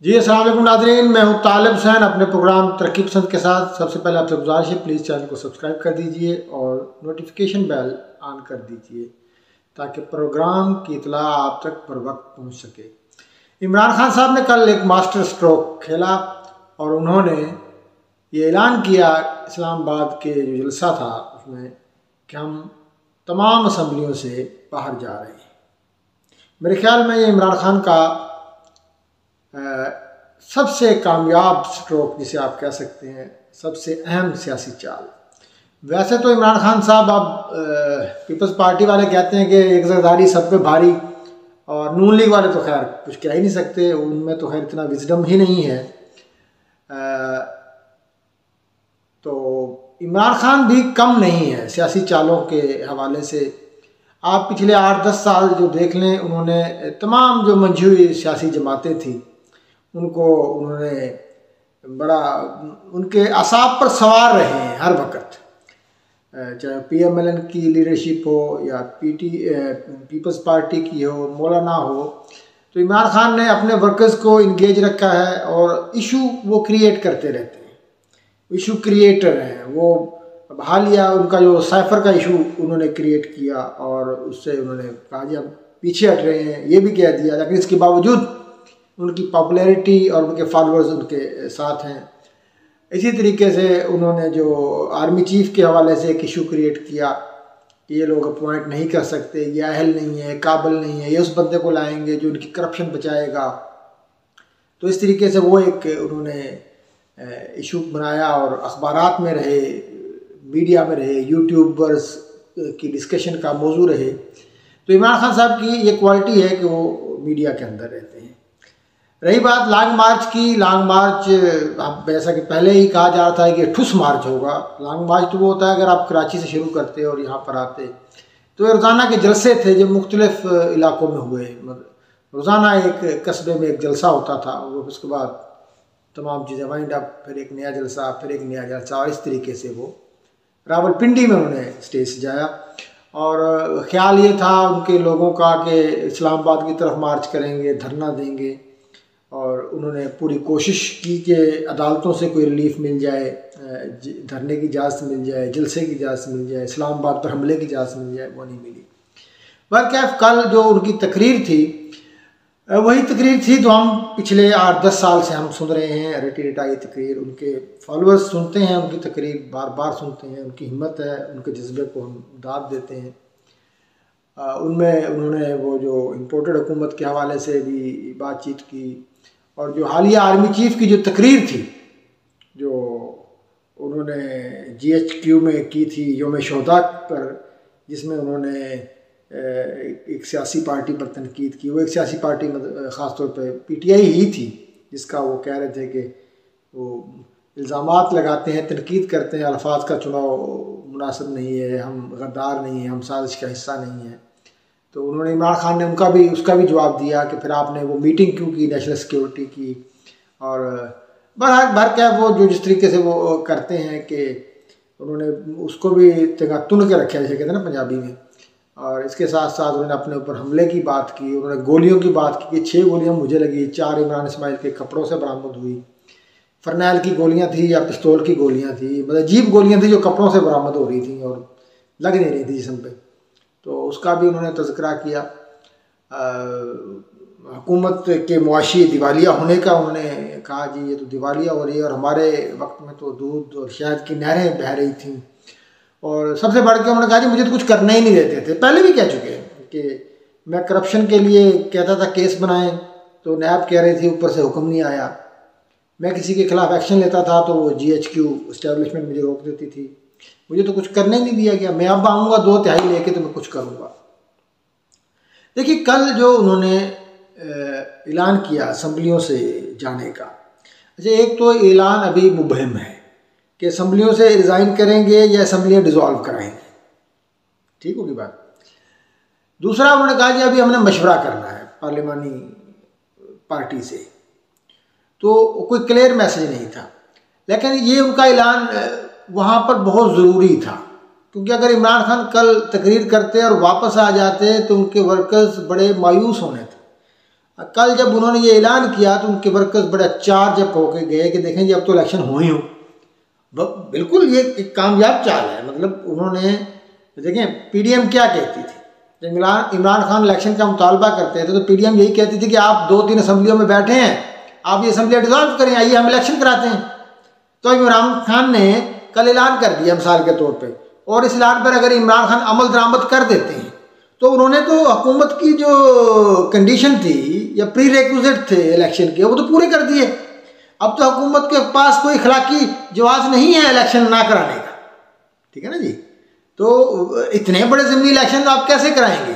जी अस्सलाम वालेकुम नाज़रीन, मैं हूँ तालिब हुसैन अपने प्रोग्राम तरक्की पसंद के साथ। सबसे पहले आपसे गुजारिश है, प्लीज़ चैनल को सब्सक्राइब कर दीजिए और नोटिफिकेशन बेल ऑन कर दीजिए ताकि प्रोग्राम की इतला आप तक बर वक्त पहुँच सके। इमरान खान साहब ने कल एक मास्टर स्ट्रोक खेला और उन्होंने ये ऐलान किया इस्लामाबाद के जो जलसा था उसमें कि हम तमाम असम्बलियों से बाहर जा रहे हैं। मेरे ख्याल में ये इमरान खान का सबसे कामयाब स्ट्रोक जिसे आप कह सकते हैं, सबसे अहम सियासी चाल। वैसे तो इमरान खान साहब अब पीपल्स पार्टी वाले कहते हैं कि एक ज़रदारी सब पे भारी, और नून लीग वाले तो खैर कुछ कह ही नहीं सकते, उनमें तो खैर इतना विजडम ही नहीं है। तो इमरान खान भी कम नहीं है सियासी चालों के हवाले से। आप पिछले 8-10 साल जो देख लें, उन्होंने तमाम जो मंझी हुई सियासी जमातें थी उन्होंने बड़ा उनके असाब पर सवार रहे हैं हर वक्त, चाहे PMLN की लीडरशिप हो या पीपल्स पार्टी की हो, मौलाना हो। तो इमरान खान ने अपने वर्कर्स को इंगेज रखा है और इशू वो क्रिएट करते रहते हैं, इशू क्रिएटर हैं वो। अब हालिया उनका जो साइफर का इशू उन्होंने क्रिएट किया और उससे उन्होंने कहा जी हम पीछे हट रहे हैं, ये भी कह दिया, लेकिन इसके बावजूद उनकी पॉपुलैरिटी और उनके फॉलोअर्स उनके साथ हैं। इसी तरीके से उन्होंने जो आर्मी चीफ के हवाले से एक इशू क्रिएट किया कि ये लोग अपॉइंट नहीं कर सकते, ये अहल नहीं है, काबिल नहीं है, ये उस बंदे को लाएंगे जो उनकी करप्शन बचाएगा। तो इस तरीके से वो एक उन्होंने इशू बनाया और अखबारात में रहे, मीडिया में रहे, यूट्यूबर्स की डिस्कशन का मौजू रहे। तो इमरान खान साहब की ये क्वालिटी है कि वो मीडिया के अंदर रहते हैं। रही बात लॉन्ग मार्च की, लॉन्ग मार्च अब जैसा कि पहले ही कहा जा रहा था कि ठुस मार्च होगा। लॉन्ग मार्च तो वो होता है अगर आप कराची से शुरू करते और यहाँ पर आते। तो रोज़ाना के जलसे थे जो मुख्तलिफ इलाकों में हुए, रोज़ाना एक कस्बे में एक जलसा होता था, वो उसके बाद तमाम चीज़ें वाइंड अप, फिर एक नया जलसा, फिर एक नया जलसा, और इस तरीके से वो रावलपिंडी में उन्होंने स्टेज सजाया। और ख्याल ये था उनके लोगों का कि इस्लामाबाद की तरफ मार्च करेंगे, धरना देंगे, और उन्होंने पूरी कोशिश की कि अदालतों से कोई रिलीफ मिल जाए, धरने की इजाज़त मिल जाए, जलसे की इजाज़त मिल जाए, इस्लामाबाद पर हमले की इजाज़त मिल जाए, वो नहीं मिली। बहरकैफ कल जो उनकी तकरीर थी वही तकरीर थी जो हम पिछले 8-10 साल से हम सुन रहे हैं, रटी रटाई तकरीर। उनके फॉलोअर्स सुनते हैं उनकी तकरीर, बार बार सुनते हैं, उनकी हिम्मत है, उनके जज्बे को हम दाद देते हैं। उनमें उन्होंने वो जो इम्पोर्टेड हुकूमत के हवाले से भी बातचीत की, और जो हालिया आर्मी चीफ की जो तकरीर थी जो उन्होंने GHQ में की थी योम शोहदा पर, जिसमें उन्होंने एक सियासी पार्टी पर तनकीद की। वो एक सियासी पार्टी ख़ास तौर पे PTI ही थी, जिसका वो कह रहे थे कि वो इल्ज़ामात लगाते हैं, तनकीद करते हैं, अल्फाज का चुनाव मुनासिब नहीं है, हम गद्दार नहीं हैं, हम साजिश का हिस्सा नहीं हैं। तो उन्होंने इमरान खान ने उसका भी जवाब दिया कि फिर आपने वो मीटिंग क्यों की नेशनल सिक्योरिटी की। और भर क्या वो जो जिस तरीके से वो करते हैं कि उन्होंने उसको भी तुन के रखा, जैसे कहते हैं ना पंजाबी में। और इसके साथ साथ उन्होंने अपने ऊपर हमले की बात की, उन्होंने गोलियों की बात की कि 6 गोलियां मुझे लगी, 4 इमरान इस्माइल के कपड़ों से बरामद हुई। फरनैल की गोलियां थी या पिस्तौल की गोलियां थी, मतलब अजीब गोलियां थी जो कपड़ों से बरामद हो रही थी और लग नहीं रही थी जिस्म पे। तो उसका भी उन्होंने तज़किरा किया। हुकूमत के मुआशी दिवालिया होने का उन्होंने कहा जी ये तो दिवालिया हो रही है, और हमारे वक्त में तो दूध और शहद की नहरें बह रही थीं। और सबसे बढ़ के उन्होंने कहा जी मुझे तो कुछ करना ही नहीं देते थे। पहले भी कह चुके हैं कि मैं करप्शन के लिए कहता था केस बनाएं तो नैब कह रही थी ऊपर से हुक्म नहीं आया, मैं किसी के खिलाफ एक्शन लेता था तो वो GHQ इस्टेब्लिशमेंट मुझे रोक देती थी, मुझे तो कुछ करने नहीं दिया गया, मैं अब आऊँगा 2 तिहाई लेके तो मैं कुछ करूँगा। देखिए कल जो उन्होंने ऐलान किया असम्बलियों से जाने का, अच्छा एक तो ऐलान अभी मुबहम है कि असम्बलियों से रिज़ाइन करेंगे या असम्बलियाँ डिज़ोल्व कराएंगे, ठीक होगी बात। दूसरा उन्होंने कहा कि अभी हमने मशवरा करना है पार्लिमानी पार्टी से, तो कोई क्लियर मैसेज नहीं था। लेकिन ये उनका ऐलान वहाँ पर बहुत ज़रूरी था, क्योंकि अगर इमरान खान कल तकरीर करते और वापस आ जाते तो उनके वर्कर्स बड़े मायूस होने थे। कल जब उन्होंने ये ऐलान किया तो उनके वर्कर्स बड़े चार्ज अप होके गए कि देखें जी अब तो इलेक्शन हो ही हो। बिल्कुल ये एक कामयाब चाल है। मतलब उन्होंने देखें पीडीएम क्या कहती थी, जब इमरान खान इलेक्शन का मुतालबा करते थे तो पीडीएम यही कहती थी कि आप 2-3 असम्बलियों में बैठे हैं, आप ये असम्बलियाँ डिजॉल्व करें, आइए हम इलेक्शन कराते हैं। तो इमरान खान ने कल ऐलान कर दिया मिसाल के तौर पे, और इस ऐलान पर अगर इमरान खान अमल दरामद कर देते हैं तो उन्होंने तो हुकूमत की जो कंडीशन थी या प्री रिक्विजिट थे इलेक्शन के वो तो पूरे कर दिए। अब तो हुकूमत के पास कोई अखलाकी जवाब नहीं है इलेक्शन ना कराने का, ठीक है ना जी। तो इतने बड़े ज़िमनी इलेक्शन आप कैसे कराएंगे?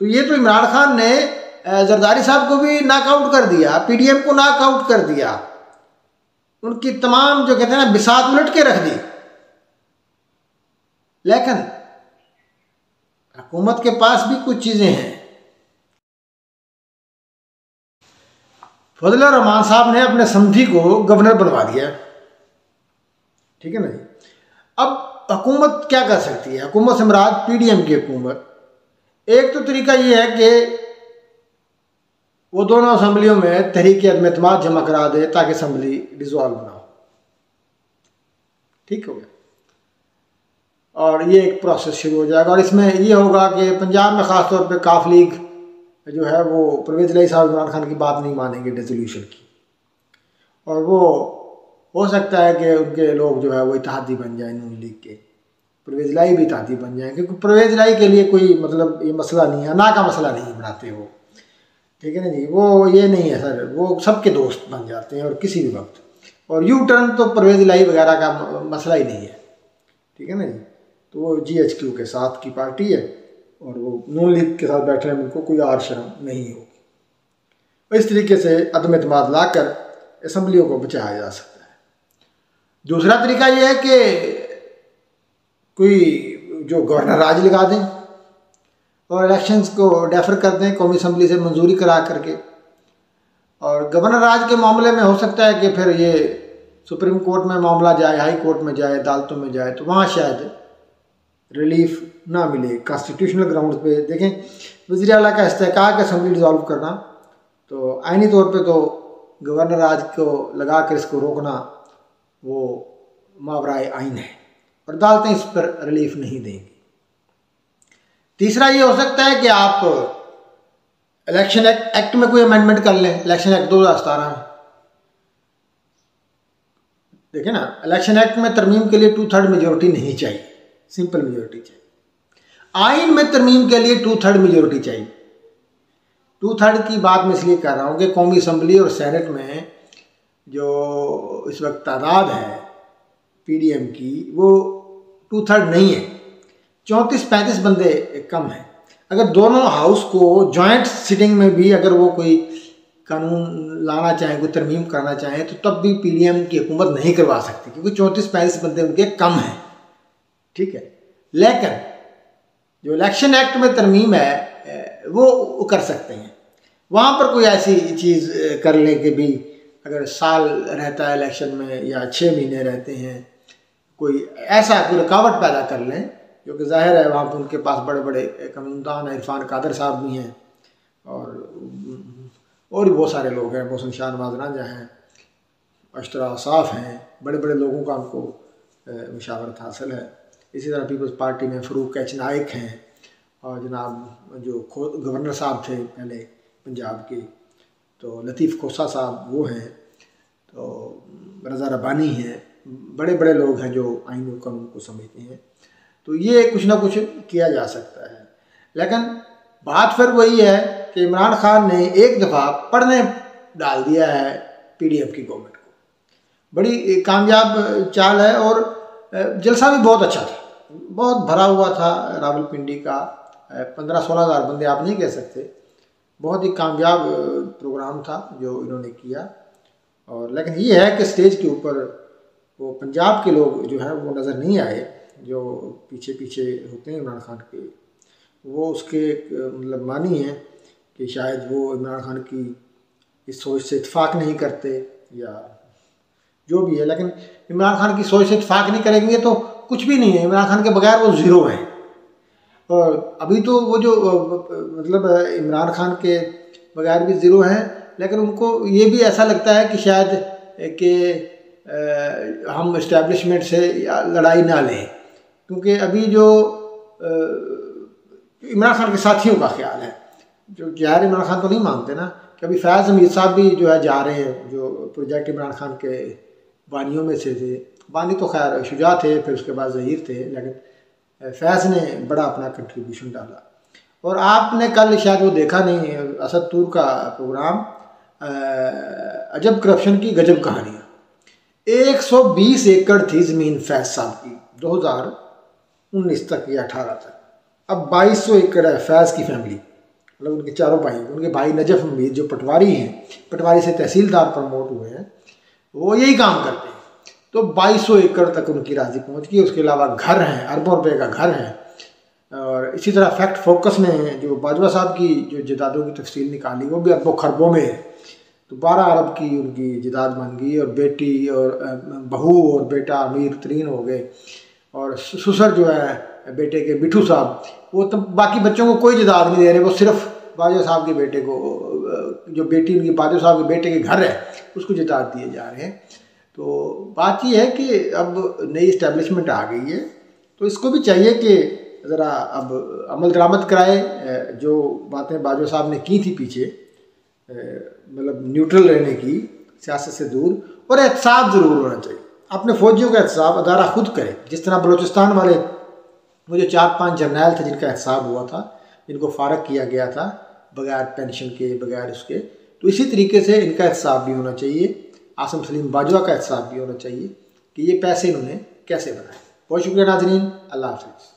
तो ये तो इमरान खान ने जरदारी साहब को भी नॉकआउट कर दिया, पीडीएम को नॉकआउट कर दिया, उनकी तमाम जो कहते हैं ना बिसात उलट के रख दी। लेकिन हुकूमत के पास भी कुछ चीज़ें हैं। फजल रहमान साहब ने अपने समधी को गवर्नर बनवा दिया, ठीक है ना जी। अब हुकूमत क्या कर सकती है? हुकूमत से मुराद पीडीएम की हुकूमत। एक तो तरीका ये है कि वो दोनों असम्बलियों में तहरीक अदम एतमाद जमा करा दे ताकि असम्बली डिसॉल्व ना हो, ठीक हो गया, और ये एक प्रोसेस शुरू हो जाएगा। और इसमें ये होगा कि पंजाब में ख़ास तौर पे काफ लीग जो है वो परवेज़ इलाही साहब इमरान खान की बात नहीं मानेंगे रेजोल्यूशन की, और वो हो सकता है कि उनके लोग जो है वो इत्तेहादी बन जाए नून लीग के, परवेज़ इलाही भी इत्तेहादी बन जाए, क्योंकि परवेज़ इलाही के लिए कोई मतलब ये मसला नहीं है, ना का मसला नहीं बनाते वो, ठीक है ना जी। वो ये नहीं है सर, वो सबके दोस्त बन जाते हैं और किसी भी वक्त, और यू टर्न तो परवेज़ इलाही वगैरह का मसला ही नहीं है, ठीक है ना जी। तो वो GHQ के साथ की पार्टी है और वो नून लीग के साथ बैठने में उनको कोई और शर्म नहीं होगी। इस तरीके से अदम एतमाद लाकर असम्बलियों को बचाया जा सकता है। दूसरा तरीका ये है कि कोई जो गवर्नर राज लगा दें और इलेक्शंस को डेफर कर दें कौमी असम्बली से मंजूरी करा करके, और गवर्नर राज के मामले में हो सकता है कि फिर ये सुप्रीम कोर्ट में मामला जाए, हाई कोर्ट में जाए, अदालतों में जाए, तो वहाँ शायद रिलीफ ना मिले कॉन्स्टिट्यूशनल ग्राउंड पे। देखें वज़ीर आला का इस्तेहकाक असम्बली डिज़ॉल्व करना, तो आइनी तौर पे तो गवर्नर राज को लगा कर इसको रोकना वो मावराए आइन है, और अदालतें इस पर रिलीफ नहीं देंगी। तीसरा ये हो सकता है कि आप इलेक्शन एक्ट में कोई अमेंडमेंट कर लें, इलेक्शन एक्ट 2017 में। देखिए ना, इलेक्शन एक्ट में तरमीम के लिए 2/3 मेजोरिटी नहीं चाहिए, सिंपल मेजोरिटी चाहिए। आइन में तरमीम के लिए 2/3 मेजोरिटी चाहिए। 2/3 की बात मैं इसलिए कर रहा हूँ कि कौमी असम्बली और सेनेट में जो इस वक्त तादाद है पीडीएम की वो 2/3 नहीं है, 34-35 बंदे कम हैं। अगर दोनों हाउस को जॉइंट सिटिंग में भी अगर वो कोई कानून लाना चाहें, कोई तरमीम करना चाहें, तो तब भी पीडीएम की हुकूमत नहीं करवा सकती, क्योंकि 34-35 बंदे उनके कम हैं, ठीक है। लेकिन जो इलेक्शन एक्ट में तरमीम है वो कर सकते हैं। वहाँ पर कोई ऐसी चीज़ कर लें कि भी अगर साल रहता है इलेक्शन में या 6 महीने रहते हैं, कोई ऐसा कोई रुकावट पैदा कर लें, जो कि जाहिर है वहाँ पर उनके पास बड़े बड़े कानूनदान हैं, इरफान कादर साहब भी हैं और भी बहुत सारे लोग हैं, मोहसिन शाह नवाज़ रांझा हैं, अशरा साफ हैं, बड़े बड़े लोगों का उनको मुशावरत हासिल है। इसी तरह पीपल्स पार्टी में फ़रूक एच नाइक हैं, और जनाब जो गवर्नर साहब थे पहले पंजाब के, तो लतीफ़ खोसा साहब वो हैं, तो रज़ा रब्बानी हैं, बड़े बड़े लोग हैं जो आइन और कानून को समझते हैं। तो ये कुछ ना कुछ किया जा सकता है। लेकिन बात फिर वही है कि इमरान खान ने एक दफ़ा पढ़ने डाल दिया है पीडीएम की गवर्नमेंट को। बड़ी कामयाब चाल है, और जलसा भी बहुत अच्छा था, बहुत भरा हुआ था रावलपिंडी का, 15-16 हज़ार बंदे आप नहीं कह सकते, बहुत ही कामयाब प्रोग्राम था जो इन्होंने किया। और लेकिन ये है कि स्टेज के ऊपर वो पंजाब के लोग जो हैं वो नज़र नहीं आए, जो पीछे पीछे होते हैं इमरान खान के, वो उसके मतलब मानी है कि शायद वो इमरान खान की इस सोच से इत्तेफाक नहीं करते या जो भी है। लेकिन इमरान खान की सोच से इत्तेफाक नहीं करेंगे तो कुछ भी नहीं है, इमरान खान के बगैर वो ज़ीरो हैं। और अभी तो वो जो मतलब इमरान खान के बगैर भी ज़ीरो हैं, लेकिन उनको ये भी ऐसा लगता है कि शायद कि हम इस्टेब्लिशमेंट से लड़ाई ना लें, क्योंकि अभी जो इमरान खान के साथियों का ख्याल है, जो गैर इमरान खान तो नहीं मानते ना, कि अभी फैज़ हमीद साहब भी जो है जा रहे हैं, जो प्रोजेक्ट इमरान खान के बानियों में से थे। बानी तो खैर शुजा थे, फिर उसके बाद ज़हीर थे, लेकिन फैज़ ने बड़ा अपना कंट्रीब्यूशन डाला। और आपने कल शायद वो देखा नहीं, असद तूर का प्रोग्राम, अजब करप्शन की गजब कहानियाँ। 120 एकड़ थी ज़मीन फैज़ साहब की 2019 तक या 18 तक, अब 2200 एकड़ है फैज़ की फैमिली, मतलब उनके चारों भाई, उनके भाई नजफ हमीद जो पटवारी हैं, पटवारी से तहसीलदार प्रमोट हुए हैं, वो यही काम करते हैं। तो 2200 एकड़ तक उनकी राजी पहुंच गई। उसके अलावा घर हैं, अरबों रुपए का घर है। और इसी तरह फैक्ट फोकस ने जो बाजवा साहब की जो जदादों की तफसील निकाली, वो भी अरबों खरबों में है। तो 12 अरब की उनकी जदाद बन गई, और बेटी और बहू और बेटा अमीर तरीन हो गए। और ससुर जो है बेटे के बिठू साहब, वो तो बाकी बच्चों को कोई जदाद नहीं दे रहे, वो सिर्फ बाजवा साहब के बेटे को, जो बेटी उनकी बाजवा साहब के बेटे के घर है, उसको जदाद दिए जा रहे हैं। तो बात ये है कि अब नई इस्टेब्लिशमेंट आ गई है, तो इसको भी चाहिए कि ज़रा अब अमल दरामद कराए। जो बातें बाजवा साहब ने की थी पीछे, मतलब न्यूट्रल रहने की, सियासत से दूर, और एहतसाब ज़रूर होना चाहिए। अपने फ़ौजियों का एहतसाब अदारा खुद करे, जिस तरह बलूचिस्तान वाले वो जो 4-5 जर्नैल थे जिनका एहतसाब हुआ था, जिनको फारग किया गया था बगैर पेंशन के, बगैर उसके, तो इसी तरीके से इनका एहतसाब भी होना चाहिए। आसिम सलीम बाजवा का एहतसाब भी होना चाहिए कि ये पैसे इन्होंने कैसे बनाए। बहुत शुक्रिया नाज़रीन, अल्लाह हाफ़िज़।